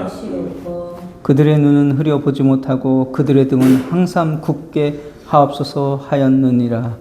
하시옵고 그들의 눈은 흐려 보지 못하고 그들의 등은 항상 굳게 하옵소서 하였느니라.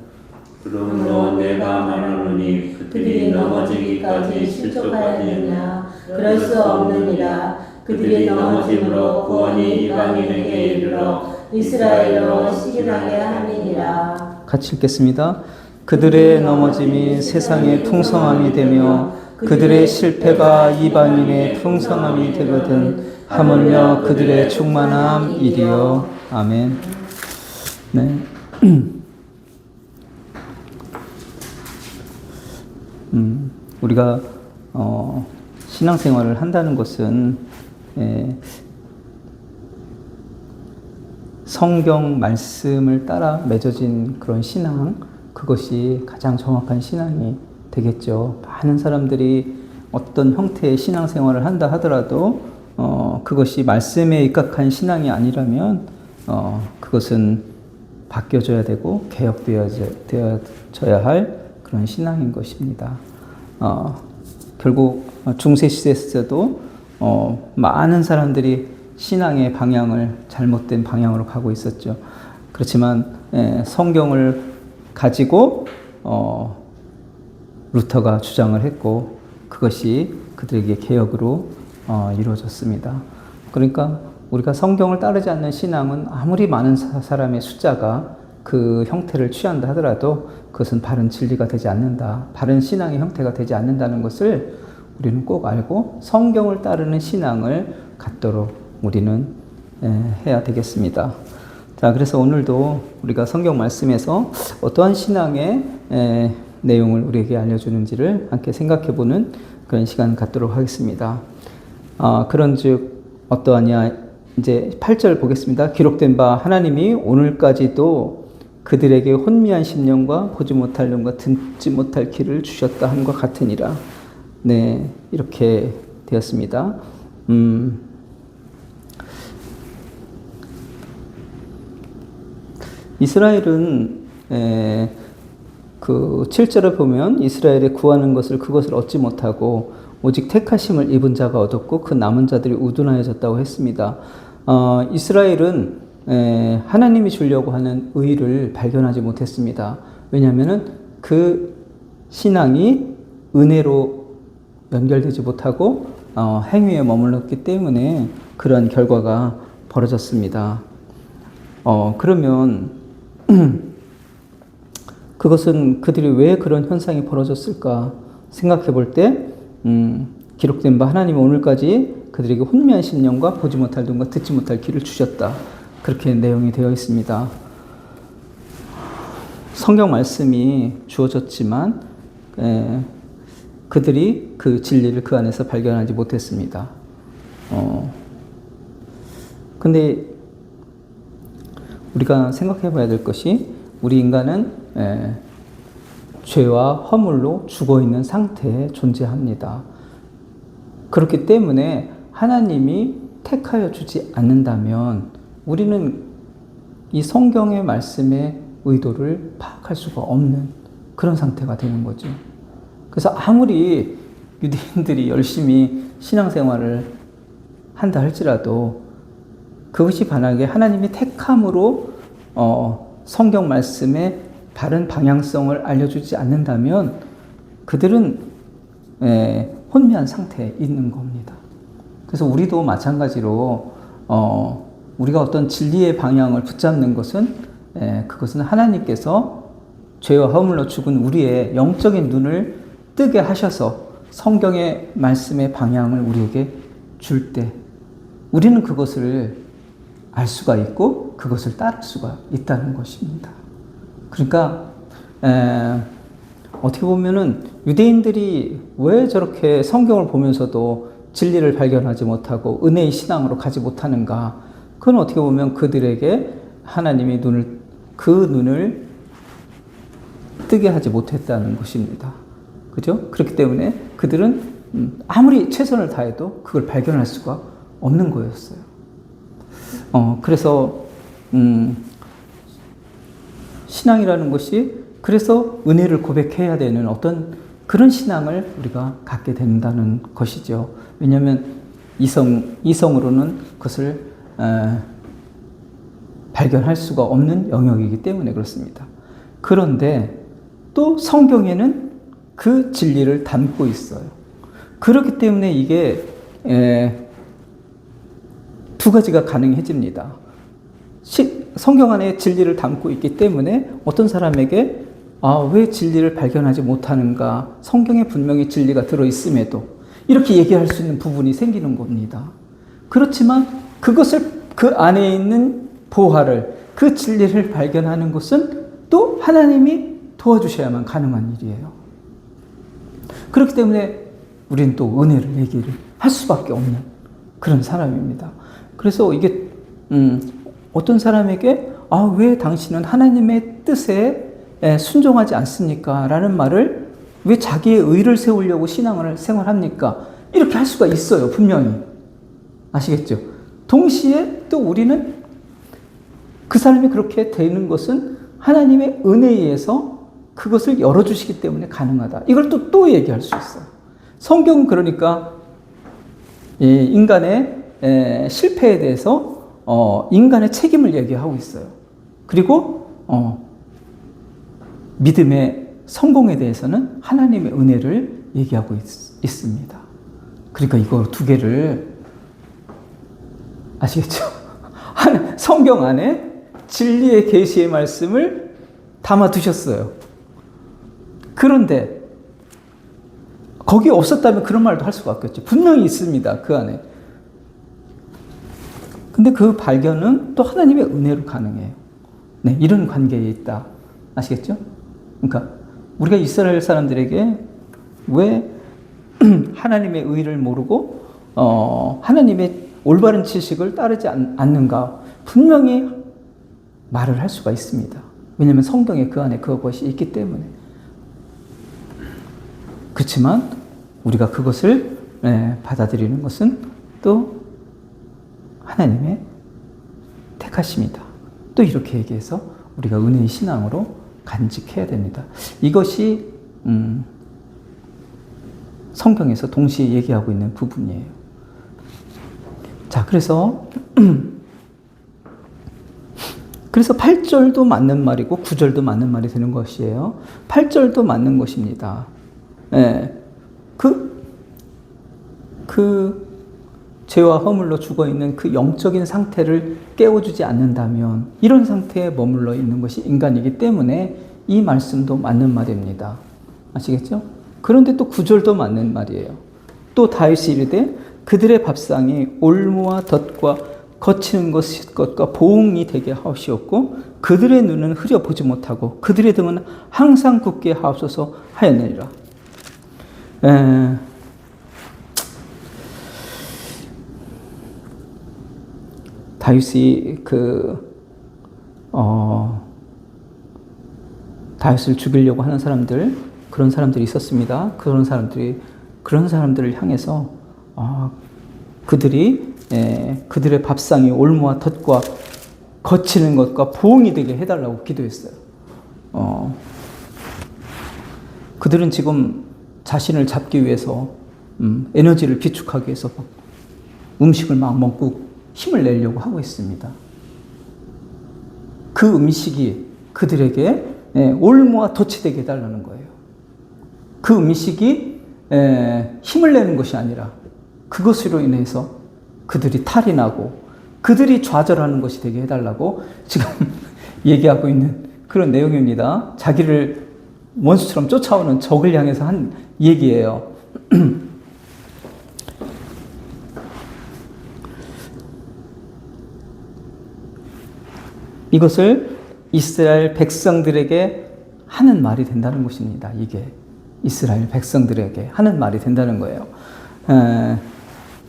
그러므로 내가 말하노니 그들이 넘어지기까지 실족하였느냐 그럴 수 없느니라. 그들이 넘어짐으로 구원이 이방인에게 이르러 이스라엘로 시기나게 함이니라. 같이 읽겠습니다. 그들의 넘어짐이 세상의 풍성함이 되며 그들의 실패가 이방인의 풍성함이 되거든 하물며 그들의 충만함이리요. 아멘. 네. 우리가 신앙생활을 한다는 것은 성경 말씀을 따라 맺어진 그런 신앙, 그것이 가장 정확한 신앙이 되겠죠. 많은 사람들이 어떤 형태의 신앙생활을 한다 하더라도 그것이 말씀에 입각한 신앙이 아니라면 그것은 바뀌어져야 되고 개혁되어져야 할 그런 신앙인 것입니다. 결국 중세시대에서도 많은 사람들이 신앙의 방향을 잘못된 방향으로 가고 있었죠. 그렇지만 성경을 가지고 루터가 주장을 했고 그것이 그들에게 개혁으로 이루어졌습니다. 그러니까 우리가 성경을 따르지 않는 신앙은 아무리 많은 사람의 숫자가 그 형태를 취한다 하더라도 그것은 바른 진리가 되지 않는다. 바른 신앙의 형태가 되지 않는다는 것을 우리는 꼭 알고 성경을 따르는 신앙을 갖도록 우리는 해야 되겠습니다. 자, 그래서 오늘도 우리가 성경 말씀에서 어떠한 신앙의 내용을 우리에게 알려주는지를 함께 생각해보는 그런 시간 갖도록 하겠습니다. 그런즉 어떠하냐, 이제 8절 보겠습니다. 기록된 바 하나님이 오늘까지도 그들에게 혼미한 심령과 보지 못할 눈과 듣지 못할 귀를 주셨다 함과 같으니라. 네, 이렇게 되었습니다. 이스라엘은 그 7절을 보면 이스라엘의 구하는 것을 그것을 얻지 못하고 오직 택하심을 입은 자가 얻었고 그 남은 자들이 우둔하여졌다고 했습니다. 이스라엘은 하나님이 주려고 하는 의를 발견하지 못했습니다. 왜냐하면 그 신앙이 은혜로 연결되지 못하고 행위에 머물렀기 때문에 그런 결과가 벌어졌습니다. 그러면 그것은 그들이 왜 그런 현상이 벌어졌을까 생각해 볼 때 기록된 바 하나님은 오늘까지 그들에게 혼미한 심령과 보지 못할 눈과 듣지 못할 귀를 주셨다. 그렇게 내용이 되어 있습니다. 성경 말씀이 주어졌지만 그들이 그 진리를 그 안에서 발견하지 못했습니다. 근데 우리가 생각해 봐야 될 것이 우리 인간은 죄와 허물로 죽어있는 상태에 존재합니다. 그렇기 때문에 하나님이 택하여 주지 않는다면 우리는 이 성경의 말씀의 의도를 파악할 수가 없는 그런 상태가 되는 거죠. 그래서 아무리 유대인들이 열심히 신앙생활을 한다 할지라도 그것이 만약에 하나님이 택함으로 성경 말씀의 바른 방향성을 알려주지 않는다면 그들은 혼미한 상태에 있는 겁니다. 그래서 우리도 마찬가지로 우리가 어떤 진리의 방향을 붙잡는 것은 그것은 하나님께서 죄와 허물로 죽은 우리의 영적인 눈을 뜨게 하셔서 성경의 말씀의 방향을 우리에게 줄 때 우리는 그것을 알 수가 있고 그것을 따를 수가 있다는 것입니다. 그러니까 어떻게 보면은 유대인들이 왜 저렇게 성경을 보면서도 진리를 발견하지 못하고 은혜의 신앙으로 가지 못하는가? 그건 어떻게 보면 그들에게 하나님이 그 눈을 뜨게 하지 못했다는 것입니다. 그죠? 그렇기 때문에 그들은 아무리 최선을 다해도 그걸 발견할 수가 없는 거였어요. 그래서 신앙이라는 것이 그래서 은혜를 고백해야 되는 어떤 그런 신앙을 우리가 갖게 된다는 것이죠. 왜냐하면 이성으로는 그것을 발견할 수가 없는 영역이기 때문에 그렇습니다. 그런데 또 성경에는 그 진리를 담고 있어요. 그렇기 때문에 이게 두 가지가 가능해집니다. 성경 안에 진리를 담고 있기 때문에 어떤 사람에게 왜 진리를 발견하지 못하는가? 성경에 분명히 진리가 들어있음에도 이렇게 얘기할 수 있는 부분이 생기는 겁니다. 그렇지만 그것을 그 안에 있는 보화를, 그 진리를 발견하는 것은 또 하나님이 도와주셔야만 가능한 일이에요. 그렇기 때문에 우리는 또 은혜를 얘기를 할 수밖에 없는 그런 사람입니다. 그래서 이게 어떤 사람에게 왜 당신은 하나님의 뜻에 순종하지 않습니까? 라는 말을 왜 자기의 의를 세우려고 신앙을 생활합니까? 이렇게 할 수가 있어요. 분명히. 아시겠죠? 동시에 또 우리는 그 사람이 그렇게 되는 것은 하나님의 은혜에 의해서 그것을 열어주시기 때문에 가능하다. 이걸 또 얘기할 수 있어요. 성경은 그러니까 인간의 실패에 대해서 인간의 책임을 얘기하고 있어요. 그리고 믿음의 성공에 대해서는 하나님의 은혜를 얘기하고 있습니다. 그러니까 이거 두 개를 아시겠죠? 성경 안에 진리의 계시의 말씀을 담아 두셨어요. 그런데 거기 없었다면 그런 말도 할 수가 없겠죠. 분명히 있습니다. 그 안에. 근데 그 발견은 또 하나님의 은혜로 가능해요. 네, 이런 관계에 있다. 아시겠죠? 그러니까 우리가 이스라엘 사람들에게 왜 하나님의 의를 모르고 하나님의 올바른 지식을 따르지 않는가? 분명히 말을 할 수가 있습니다. 왜냐하면 성경에 그 안에 그것이 있기 때문에. 그렇지만 우리가 그것을 받아들이는 것은 또 하나님의 택하심이다. 또 이렇게 얘기해서 우리가 은혜의 신앙으로 간직해야 됩니다. 이것이 성경에서 동시에 얘기하고 있는 부분이에요. 자, 그래서 8절도 맞는 말이고 9절도 맞는 말이 되는 것이에요. 8절도 맞는 것입니다. 그 죄와 허물로 죽어있는 그 영적인 상태를 깨워주지 않는다면 이런 상태에 머물러 있는 것이 인간이기 때문에 이 말씀도 맞는 말입니다. 아시겠죠? 그런데 또 9절도 맞는 말이에요. 또 다윗이 이르되 그들의 밥상이 올무와 덫과 거치는 것과 보응이 되게 하옵시었고 그들의 눈은 흐려보지 못하고 그들의 등은 항상 굳게 하옵소서 하였느니라. 다윗이 다윗을 죽이려고 하는 사람들, 그런 사람들이 있었습니다. 그런 사람들을 향해서 그들의 밥상이 올무와 덫과 거치는 것과 보응이 되게 해달라고 기도했어요. 그들은 지금 자신을 잡기 위해서 에너지를 비축하기 위해서 음식을 막 먹고 힘을 내려고 하고 있습니다. 그 음식이 그들에게 올무와 덫이 되게 해달라는 거예요. 그 음식이 힘을 내는 것이 아니라 그것으로 인해서 그들이 탈이 나고 그들이 좌절하는 것이 되게 해달라고 지금 얘기하고 있는 그런 내용입니다. 자기를 원수처럼 쫓아오는 적을 향해서 한 얘기예요. 이것을 이스라엘 백성들에게 하는 말이 된다는 것입니다. 이게 이스라엘 백성들에게 하는 말이 된다는 거예요.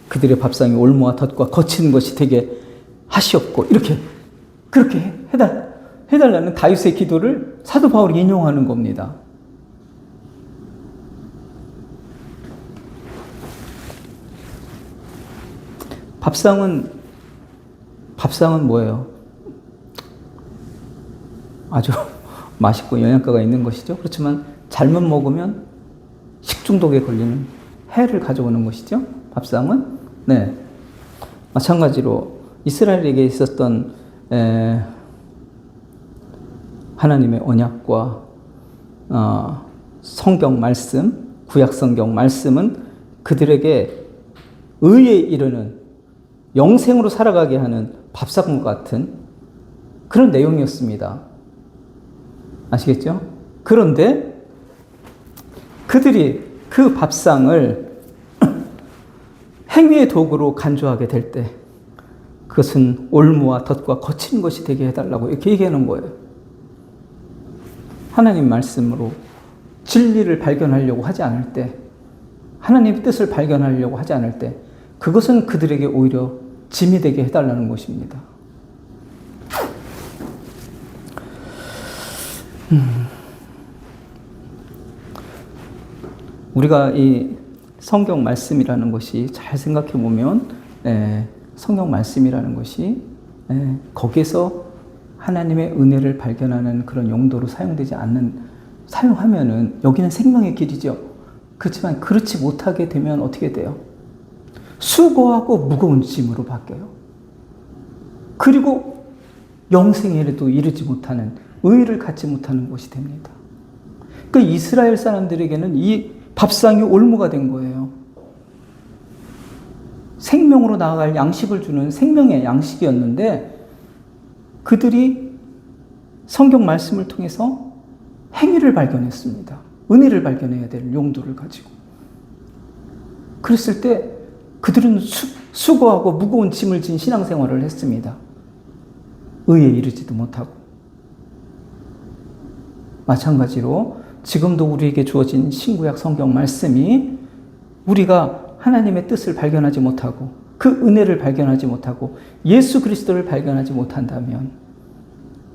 그들의 밥상이 올무와 덫과 거치는 것이 되게 하시옵고 그렇게 해달라는 다윗의 기도를 사도 바울이 인용하는 겁니다. 밥상은 뭐예요? 아주 맛있고 영양가가 있는 것이죠. 그렇지만 잘못 먹으면 식중독에 걸리는 해를 가져오는 것이죠. 밥상은. 네. 마찬가지로 이스라엘에게 있었던 하나님의 언약과 성경 말씀, 구약 성경 말씀은 그들에게 의에 이르는 영생으로 살아가게 하는 밥상과 같은 그런 내용이었습니다. 아시겠죠? 그런데 그들이 그 밥상을 행위의 도구로 간주하게 될 때 그것은 올무와 덫과 거친 것이 되게 해달라고 이렇게 얘기하는 거예요. 하나님 말씀으로 진리를 발견하려고 하지 않을 때, 하나님의 뜻을 발견하려고 하지 않을 때 그것은 그들에게 오히려 짐이 되게 해달라는 것입니다. 우리가 이 성경 말씀이라는 것이 잘 생각해 보면 성경 말씀이라는 것이 거기서 하나님의 은혜를 발견하는 그런 용도로 사용하면은 여기는 생명의 길이죠. 그렇지만 그렇지 못하게 되면 어떻게 돼요? 수고하고 무거운 짐으로 바뀌어요. 그리고 영생에도 이르지 못하는, 의의를 갖지 못하는 것이 됩니다. 그 이스라엘 사람들에게는 이 밥상이 올무가 된 거예요. 생명으로 나아갈 양식을 주는 생명의 양식이었는데 그들이 성경 말씀을 통해서 행위를 발견했습니다. 은혜를 발견해야 될 용도를 가지고. 그랬을 때 그들은 수고하고 무거운 짐을 진 신앙생활을 했습니다. 의에 이르지도 못하고. 마찬가지로 지금도 우리에게 주어진 신구약 성경 말씀이 우리가 하나님의 뜻을 발견하지 못하고 그 은혜를 발견하지 못하고 예수 그리스도를 발견하지 못한다면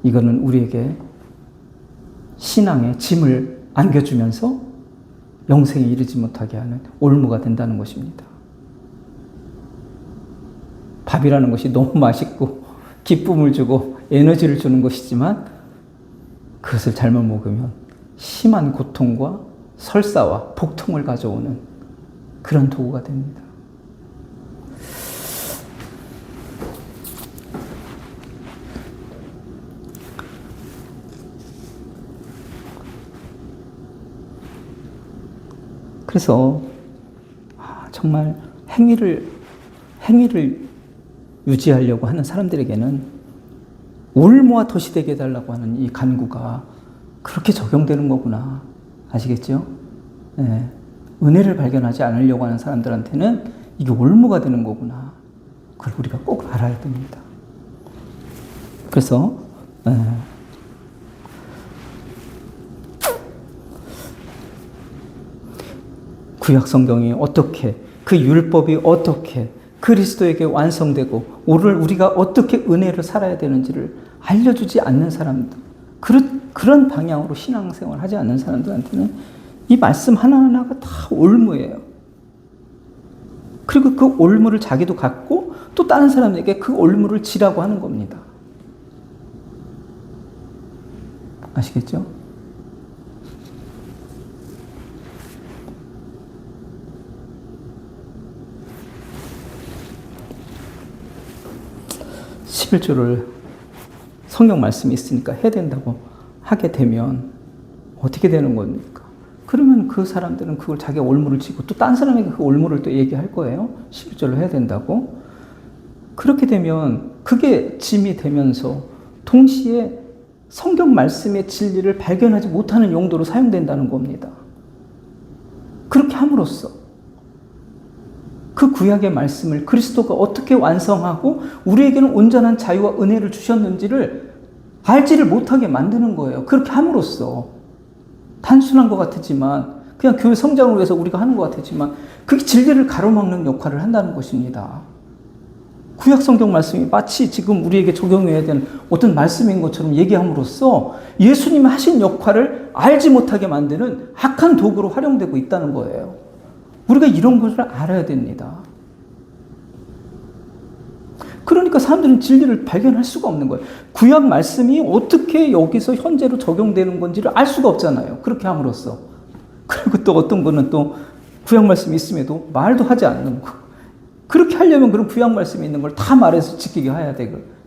이거는 우리에게 신앙의 짐을 안겨주면서 영생에 이르지 못하게 하는 올무가 된다는 것입니다. 밥이라는 것이 너무 맛있고 기쁨을 주고 에너지를 주는 것이지만 그것을 잘못 먹으면 심한 고통과 설사와 복통을 가져오는 그런 도구가 됩니다. 그래서 정말 행위를 유지하려고 하는 사람들에게는 올무와 덫이 되게 해달라고 하는 이 간구가 그렇게 적용되는 거구나. 아시겠죠? 네. 은혜를 발견하지 않으려고 하는 사람들한테는 이게 올무가 되는 거구나. 그걸 우리가 꼭 알아야 됩니다. 그래서 구약 성경이 어떻게, 그 율법이 어떻게 그리스도에게 완성되고 오늘 우리가 어떻게 은혜를 살아야 되는지를 알려주지 않는 사람들, 그런 방향으로 신앙생활을 하지 않는 사람들한테는 이 말씀 하나하나가 다 올무예요. 그리고 그 올무를 자기도 갖고 또 다른 사람에게 그 올무를 지라고 하는 겁니다. 아시겠죠? (11조를) 성경 말씀이 있으니까 해야 된다고 하게 되면 어떻게 되는 겁니까? 그러면 그 사람들은 그걸 자기가 올무를 지고 또 딴 사람에게 그 올무를 또 얘기할 거예요. 11조를 해야 된다고. 그렇게 되면 그게 짐이 되면서 동시에 성경 말씀의 진리를 발견하지 못하는 용도로 사용된다는 겁니다. 그렇게 함으로써 그 구약의 말씀을 그리스도가 어떻게 완성하고 우리에게는 온전한 자유와 은혜를 주셨는지를 알지를 못하게 만드는 거예요. 그렇게 함으로써 단순한 것 같지만 그냥 교회 성장을 위해서 우리가 하는 것 같지만 그게 진리를 가로막는 역할을 한다는 것입니다. 구약 성경 말씀이 마치 지금 우리에게 적용해야 되는 어떤 말씀인 것처럼 얘기함으로써 예수님이 하신 역할을 알지 못하게 만드는 악한 도구로 활용되고 있다는 거예요. 우리가 이런 것을 알아야 됩니다. 그러니까 사람들은 진리를 발견할 수가 없는 거예요. 구약 말씀이 어떻게 여기서 현재로 적용되는 건지를 알 수가 없잖아요. 그렇게 함으로써. 그리고 또 어떤 분은 또 구약 말씀이 있음에도 말도 하지 않는 거. 그렇게 하려면 그런 구약 말씀에 있는 걸 다 말해서 지키게 해야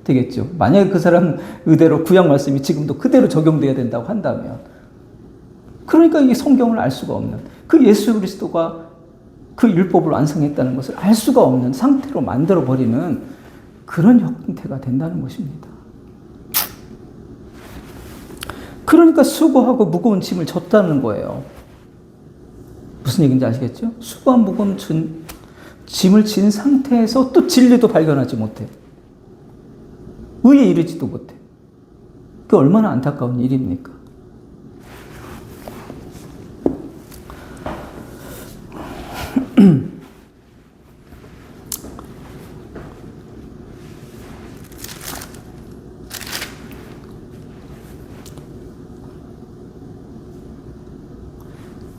되겠죠. 만약에 그 사람 의대로 구약 말씀이 지금도 그대로 적용돼야 된다고 한다면, 그러니까 이 성경을 알 수가 없는, 그 예수 그리스도가 그 율법을 완성했다는 것을 알 수가 없는 상태로 만들어버리는 그런 형태가 된다는 것입니다. 그러니까 수고하고 무거운 짐을 졌다는 거예요. 무슨 얘기인지 아시겠죠? 수고한 무거운 짐을 진 상태에서 또 진리도 발견하지 못해. 의에 이르지도 못해. 그게 얼마나 안타까운 일입니까?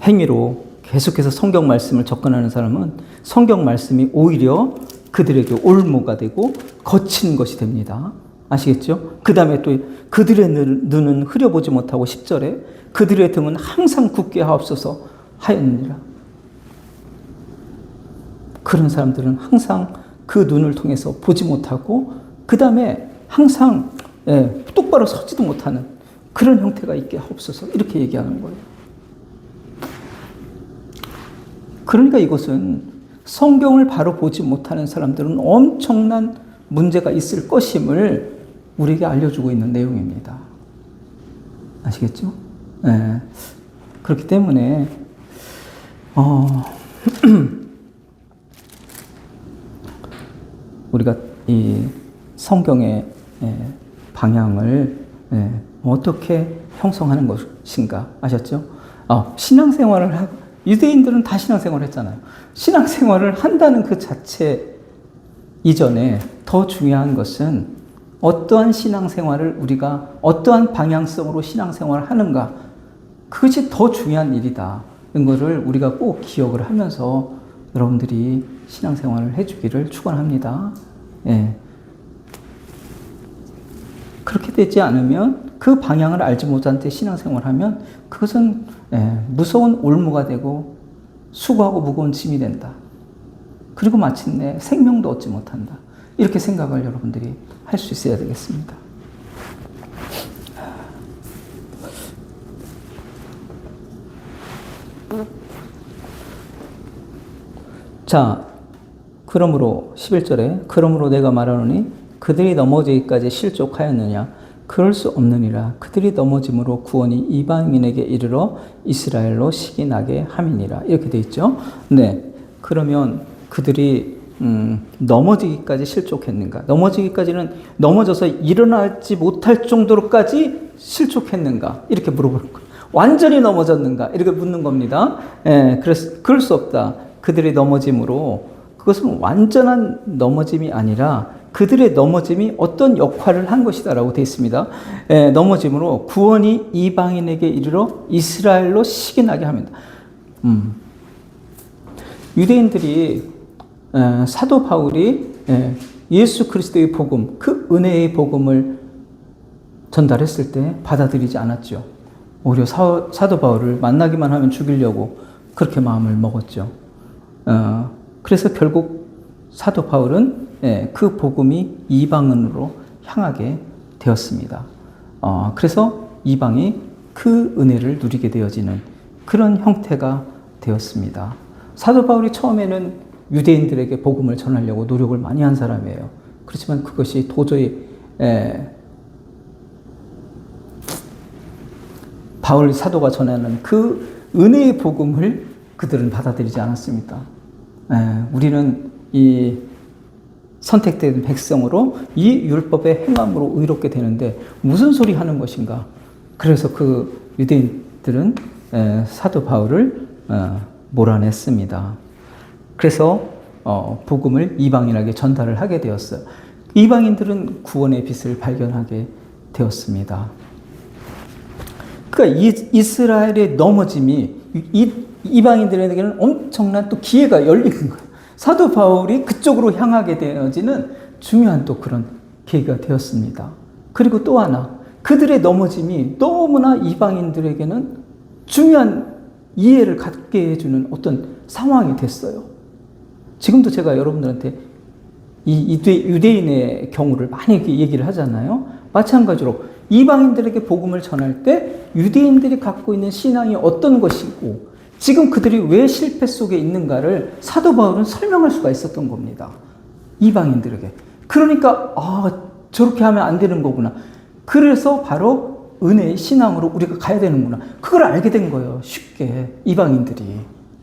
행위로 계속해서 성경 말씀을 접근하는 사람은 성경 말씀이 오히려 그들에게 올무가 되고 거친 것이 됩니다. 아시겠죠? 그 다음에 또 그들의 눈은 흐려보지 못하고 10절에 그들의 등은 항상 굳게 하옵소서 하였느니라. 그런 사람들은 항상 그 눈을 통해서 보지 못하고 그 다음에 항상 똑바로 서지도 못하는 그런 형태가 있게 하옵소서, 이렇게 얘기하는 거예요. 그러니까 이것은 성경을 바로 보지 못하는 사람들은 엄청난 문제가 있을 것임을 우리에게 알려주고 있는 내용입니다. 아시겠죠? 네. 그렇기 때문에 우리가 이 성경의 방향을 어떻게 형성하는 것인가 아셨죠? 신앙생활을 하고, 유대인들은 다 신앙생활을 했잖아요. 신앙생활을 한다는 그 자체 이전에 더 중요한 것은 어떠한 신앙생활을 우리가 어떠한 방향성으로 신앙생활을 하는가, 그것이 더 중요한 일이다. 이거를 우리가 꼭 기억을 하면서 여러분들이 신앙생활을 해주기를 축원합니다. 그렇게 되지 않으면, 그 방향을 알지 못한 채 신앙생활하면 그것은 무서운 올무가 되고 수고하고 무거운 짐이 된다. 그리고 마침내 생명도 얻지 못한다. 이렇게 생각을 여러분들이 할 수 있어야 되겠습니다. 자, 그러므로 11절에 그러므로 내가 말하노니 그들이 넘어지기까지 실족하였느냐? 그럴 수 없느니라. 그들이 넘어짐으로 구원이 이방인에게 이르러 이스라엘로 식이 나게 함이니라. 이렇게 돼 있죠. 네. 그러면 그들이 넘어지기까지 실족했는가? 넘어지기까지는 넘어져서 일어나지 못할 정도로까지 실족했는가? 이렇게 물어보는 거예요. 완전히 넘어졌는가? 이렇게 묻는 겁니다. 그래서 그럴 수 없다. 그들이 넘어짐으로, 그것은 완전한 넘어짐이 아니라 그들의 넘어짐이 어떤 역할을 한 것이다라고 되어 있습니다. 넘어짐으로 구원이 이방인에게 이르러 이스라엘로 식이 나게 합니다. 유대인들이 사도 바울이 예수 그리스도의 복음, 그 은혜의 복음을 전달했을 때 받아들이지 않았죠. 오히려 사도 바울을 만나기만 하면 죽이려고 그렇게 마음을 먹었죠. 그래서 결국 사도 바울은 그 복음이 이방인으로 향하게 되었습니다. 그래서 이방이 그 은혜를 누리게 되어지는 그런 형태가 되었습니다. 사도 바울이 처음에는 유대인들에게 복음을 전하려고 노력을 많이 한 사람이에요. 그렇지만 그것이 도저히 바울 사도가 전하는 그 은혜의 복음을 그들은 받아들이지 않았습니다. 우리는 이 선택된 백성으로 이 율법의 행함으로 의롭게 되는데 무슨 소리 하는 것인가? 그래서 그 유대인들은 사도 바울을 몰아냈습니다. 그래서 복음을 이방인에게 전달을 하게 되었어요. 이방인들은 구원의 빛을 발견하게 되었습니다. 그러니까 이스라엘의 넘어짐이 이방인들에게는 엄청난 또 기회가 열리는 거예요. 사도 바울이 그쪽으로 향하게 되어지는 중요한 또 그런 계기가 되었습니다. 그리고 또 하나, 그들의 넘어짐이 너무나 이방인들에게는 중요한 이해를 갖게 해주는 어떤 상황이 됐어요. 지금도 제가 여러분들한테 이 유대인의 경우를 많이 얘기를 하잖아요. 마찬가지로 이방인들에게 복음을 전할 때 유대인들이 갖고 있는 신앙이 어떤 것이고 지금 그들이 왜 실패 속에 있는가를 사도 바울은 설명할 수가 있었던 겁니다. 이방인들에게. 그러니까 저렇게 하면 안 되는 거구나. 그래서 바로 은혜의 신앙으로 우리가 가야 되는구나. 그걸 알게 된 거예요. 쉽게 이방인들이.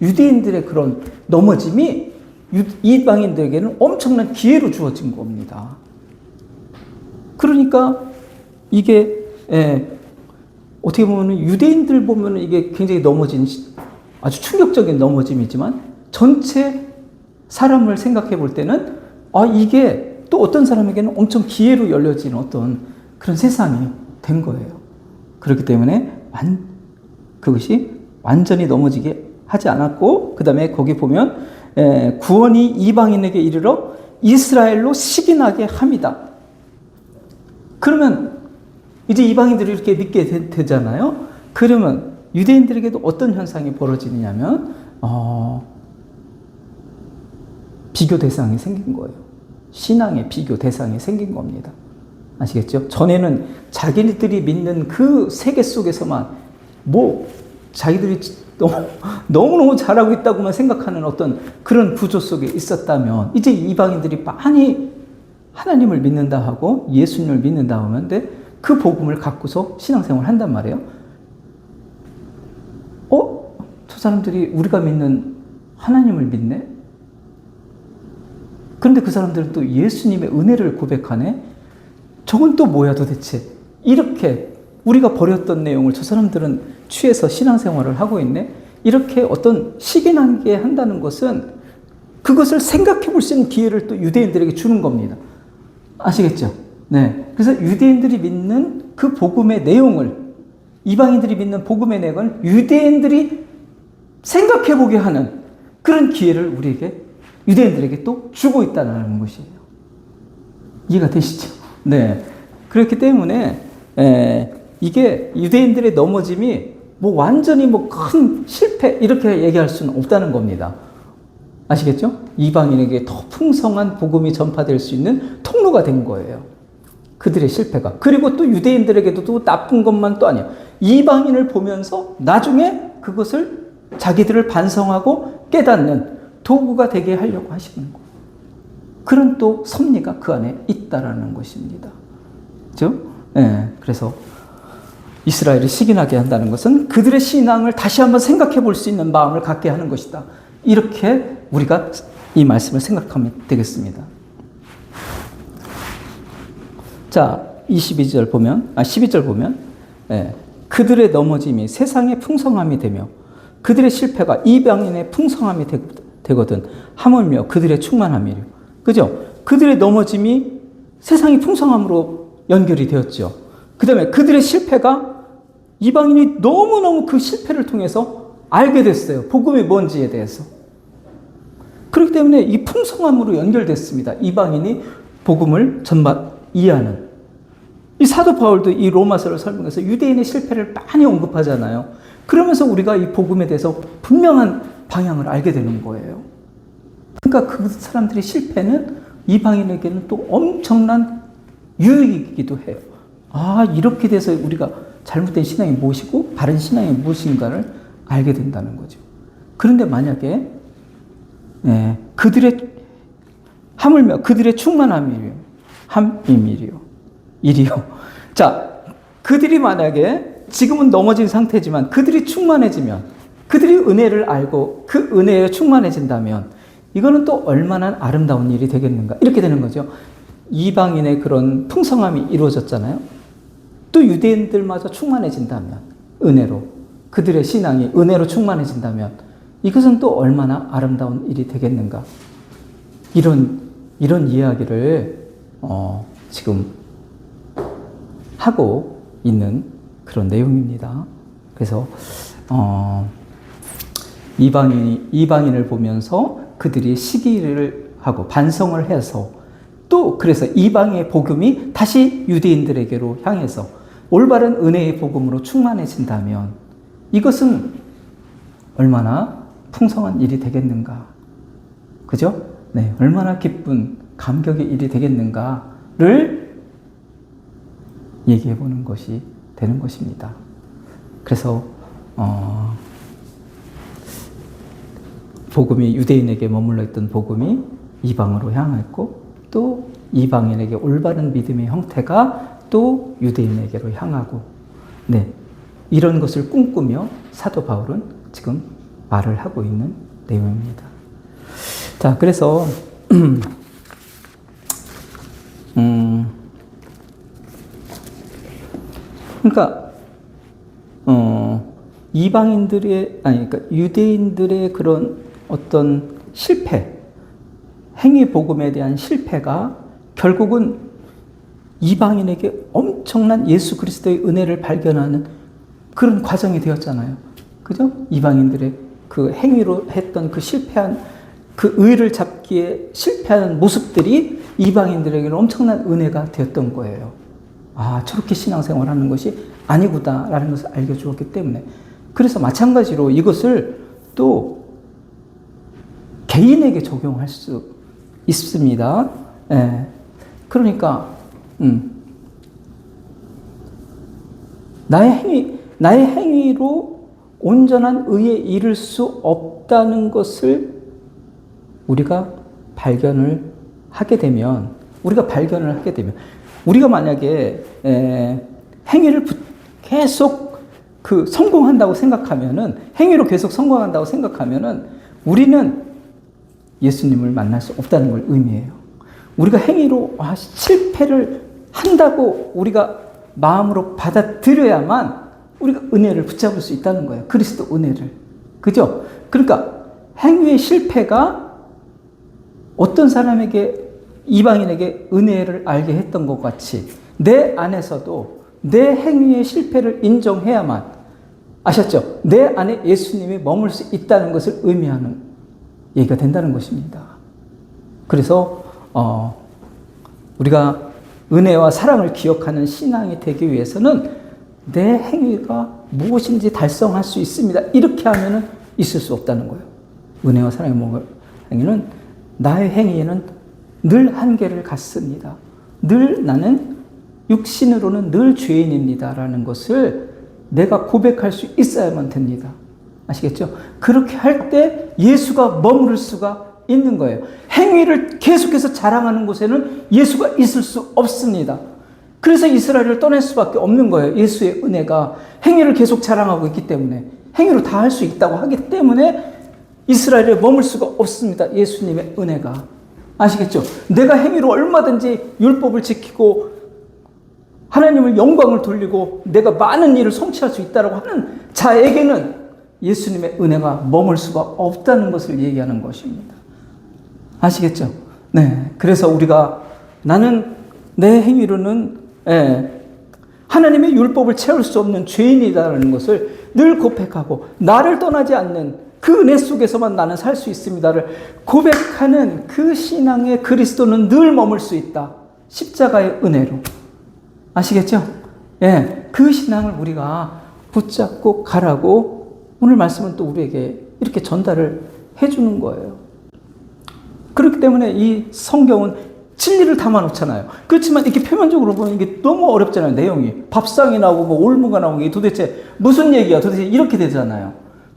유대인들의 그런 넘어짐이 이방인들에게는 엄청난 기회로 주어진 겁니다. 그러니까 이게 어떻게 보면 유대인들 보면 이게 굉장히 넘어진 아주 충격적인 넘어짐이지만 전체 사람을 생각해 볼 때는 이게 또 어떤 사람에게는 엄청 기회로 열려진 어떤 그런 세상이 된 거예요. 그렇기 때문에 그것이 완전히 넘어지게 하지 않았고 그 다음에 거기 보면 구원이 이방인에게 이르러 이스라엘로 식인하게 함이다. 그러면 이제 이방인들이 이렇게 믿게 되잖아요. 그러면 유대인들에게도 어떤 현상이 벌어지냐면 비교 대상이 생긴 거예요. 신앙의 비교 대상이 생긴 겁니다. 아시겠죠? 전에는 자기들이 믿는 그 세계 속에서만 자기들이 너무너무 잘하고 있다고만 생각하는 어떤 그런 구조 속에 있었다면 이제 이방인들이 많이 하나님을 믿는다 하고 예수님을 믿는다 하면 그 복음을 갖고서 신앙생활을 한단 말이에요. 저 사람들이 우리가 믿는 하나님을 믿네? 그런데 그 사람들은 또 예수님의 은혜를 고백하네? 저건 또 뭐야 도대체? 이렇게 우리가 버렸던 내용을 저 사람들은 취해서 신앙생활을 하고 있네? 이렇게 어떤 식인하게 한다는 것은 그것을 생각해 볼 수 있는 기회를 또 유대인들에게 주는 겁니다. 아시겠죠? 네. 그래서 유대인들이 믿는 그 복음의 내용을, 이방인들이 믿는 복음의 내용을 유대인들이 생각해 보게 하는 그런 기회를 유대인들에게 또 주고 있다는 것이에요. 이해가 되시죠? 네. 그렇기 때문에, 이게 유대인들의 넘어짐이 완전히 큰 실패, 이렇게 얘기할 수는 없다는 겁니다. 아시겠죠? 이방인에게 더 풍성한 복음이 전파될 수 있는 통로가 된 거예요. 그들의 실패가. 그리고 또 유대인들에게도 또 나쁜 것만 또 아니에요. 이방인을 보면서 나중에 그것을 자기들을 반성하고 깨닫는 도구가 되게 하려고 하시는 거예요. 그런 또 섭리가 그 안에 있다라는 것입니다. 그렇죠? 네, 그래서 이스라엘이 식인하게 한다는 것은 그들의 신앙을 다시 한번 생각해 볼 수 있는 마음을 갖게 하는 것이다. 이렇게 우리가 이 말씀을 생각하면 되겠습니다. 자, 12절 보면, 그들의 넘어짐이 세상의 풍성함이 되며 그들의 실패가 이방인의 풍성함이 되거든 하물며 그들의 충만함이요. 그죠? 그들의 넘어짐이 세상의 풍성함으로 연결이 되었죠. 그 다음에 그들의 실패가 이방인이 너무너무 그 실패를 통해서 알게 됐어요. 복음이 뭔지에 대해서. 그렇기 때문에 이 풍성함으로 연결됐습니다. 이방인이 복음을 이해하는. 이 사도 바울도 이 로마서를 설명해서 유대인의 실패를 많이 언급하잖아요. 그러면서 우리가 이 복음에 대해서 분명한 방향을 알게 되는 거예요. 그러니까 그 사람들의 실패는 이방인에게는 또 엄청난 유익이기도 해요. 이렇게 돼서 우리가 잘못된 신앙이 무엇이고 바른 신앙이 무엇인가를 알게 된다는 거죠. 그런데 만약에 하물며 그들의 충만함이요. 자, 그들이 만약에 지금은 넘어진 상태지만 그들이 충만해지면, 그들이 은혜를 알고 그 은혜에 충만해진다면 이거는 또 얼마나 아름다운 일이 되겠는가. 이렇게 되는 거죠. 이방인의 그런 풍성함이 이루어졌잖아요. 또 유대인들마저 충만해진다면, 은혜로, 그들의 신앙이 은혜로 충만해진다면 이것은 또 얼마나 아름다운 일이 되겠는가. 이런 이야기를 지금 하고 있는 그런 내용입니다. 그래서 이방인을 보면서 그들이 시기를 하고 반성을 해서 또 그래서 이방의 복음이 다시 유대인들에게로 향해서 올바른 은혜의 복음으로 충만해진다면 이것은 얼마나 풍성한 일이 되겠는가. 그죠? 네, 얼마나 기쁜 감격의 일이 되겠는가를 얘기해 보는 것이 되는 것입니다. 그래서 복음이 유대인에게 머물러 있던 복음이 이방으로 향했고, 또 이방인에게 올바른 믿음의 형태가 또 유대인에게로 향하고, 네, 이런 것을 꿈꾸며 사도 바울은 지금 말을 하고 있는 내용입니다. 자, 그래서 그러니까 이방인들의 그러니까 유대인들의 그런 어떤 실패, 행위 복음에 대한 실패가 결국은 이방인에게 엄청난 예수 그리스도의 은혜를 발견하는 그런 과정이 되었잖아요. 그죠? 이방인들의 그 행위로 했던 그 실패한 그 의를 잡기에 실패하는 모습들이 이방인들에게는 엄청난 은혜가 되었던 거예요. 아, 저렇게 신앙생활 하는 것이 아니구나라는 것을 알려주었기 때문에. 그래서 마찬가지로 이것을 또 개인에게 적용할 수 있습니다. 예. 그러니까, 나의 행위로 온전한 의에 이를 수 없다는 것을 우리가 발견을 하게 되면, 우리가 만약에 행위를 계속 성공한다고 생각하면은, 행위로 계속 성공한다고 생각하면은 우리는 예수님을 만날 수 없다는 걸 의미해요. 우리가 행위로 실패를 한다고 우리가 마음으로 받아들여야만 우리가 은혜를 붙잡을 수 있다는 거예요. 그리스도 은혜를. 그죠? 그러니까 행위의 실패가 어떤 사람에게, 이방인에게 은혜를 알게 했던 것 같이 내 안에서도 내 행위의 실패를 인정해야만, 아셨죠? 내 안에 예수님이 머물 수 있다는 것을 의미하는 얘기가 된다는 것입니다. 그래서 우리가 은혜와 사랑을 기억하는 신앙이 되기 위해서는 내 행위가 무엇인지 달성할 수 있습니다. 이렇게 하면은 있을 수 없다는 거예요. 은혜와 사랑의 행위는, 나의 행위에는 늘 한계를 갖습니다. 늘 나는 육신으로는 늘 죄인입니다라는 것을 내가 고백할 수 있어야만 됩니다. 아시겠죠? 그렇게 할 때 예수가 머무를 수가 있는 거예요. 행위를 계속해서 자랑하는 곳에는 예수가 있을 수 없습니다. 그래서 이스라엘을 떠날 수밖에 없는 거예요. 예수의 은혜가 행위를 계속 자랑하고 있기 때문에, 행위로 다 할 수 있다고 하기 때문에 이스라엘에 머물 수가 없습니다. 예수님의 은혜가. 아시겠죠? 내가 행위로 얼마든지 율법을 지키고 하나님을 영광을 돌리고 내가 많은 일을 성취할 수 있다고 하는 자에게는 예수님의 은혜가 머물 수가 없다는 것을 얘기하는 것입니다. 아시겠죠? 네. 그래서 우리가, 나는 내 행위로는 하나님의 율법을 채울 수 없는 죄인이다라는 것을 늘 고백하고, 나를 떠나지 않는 그 은혜 속에서만 나는 살 수 있습니다를 고백하는 그 신앙의 그리스도는 늘 머물 수 있다. 십자가의 은혜로. 아시겠죠? 예, 그 신앙을 우리가 붙잡고 가라고 오늘 말씀은 또 우리에게 이렇게 전달을 해주는 거예요. 그렇기 때문에 이 성경은 진리를 담아놓잖아요. 그렇지만 이렇게 표면적으로 보면 이게 너무 어렵잖아요. 내용이 밥상이 나오고 뭐 올무가 나오고 이게 도대체 무슨 얘기야? 도대체 이렇게 되잖아요.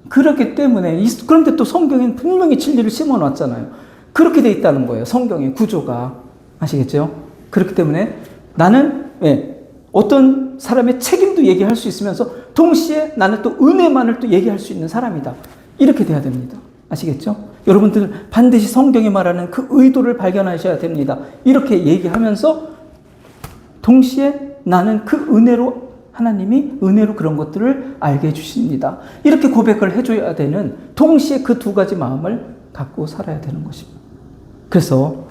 그렇기 때문에 그런데 또 성경엔 분명히 진리를 심어놨잖아요. 그렇게 돼 있다는 거예요. 성경의 구조가. 아시겠죠? 그렇기 때문에 나는 어떤 사람의 책임도 얘기할 수 있으면서 동시에 나는 또 은혜만을 또 얘기할 수 있는 사람이다. 이렇게 돼야 됩니다. 아시겠죠? 여러분들 반드시 성경이 말하는 그 의도를 발견하셔야 됩니다. 이렇게 얘기하면서 동시에 나는 그 은혜로, 하나님이 은혜로 그런 것들을 알게 해주십니다. 이렇게 고백을 해줘야 되는, 동시에 그 두 가지 마음을 갖고 살아야 되는 것입니다. 그래서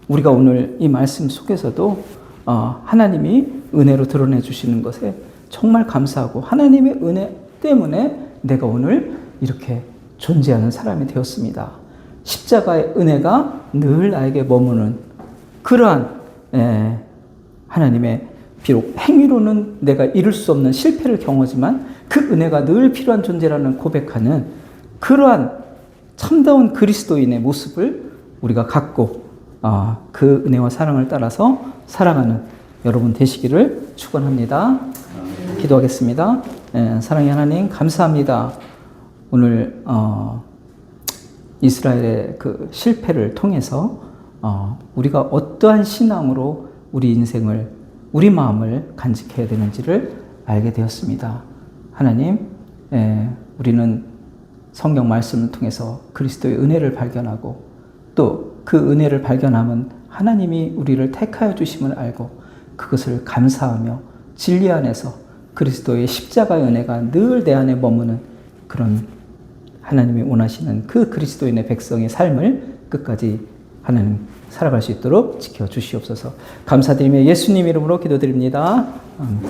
우리가 오늘 이 말씀 속에서도 하나님이 은혜로 드러내 주시는 것에 정말 감사하고, 하나님의 은혜 때문에 내가 오늘 이렇게 존재하는 사람이 되었습니다. 십자가의 은혜가 늘 나에게 머무는 그러한 하나님의, 비록 행위로는 내가 이룰 수 없는 실패를 경험하지만 그 은혜가 늘 필요한 존재라는 고백하는 그러한 참다운 그리스도인의 모습을 우리가 갖고 그 은혜와 사랑을 따라서 살아가는 여러분 되시기를 축원합니다. 기도하겠습니다. 사랑의 하나님 감사합니다. 오늘 이스라엘의 그 실패를 통해서 우리가 어떠한 신앙으로 우리 인생을 우리 마음을 간직해야 되는지를 알게 되었습니다. 하나님, 우리는 성경 말씀을 통해서 그리스도의 은혜를 발견하고 또 그 은혜를 발견하면 하나님이 우리를 택하여 주심을 알고 그것을 감사하며 진리 안에서 그리스도의 십자가의 은혜가 늘 내 안에 머무는 그런 하나님이 원하시는 그 그리스도인의 백성의 삶을 끝까지 하나님 살아갈 수 있도록 지켜주시옵소서. 감사드리며 예수님 이름으로 기도드립니다. 아멘.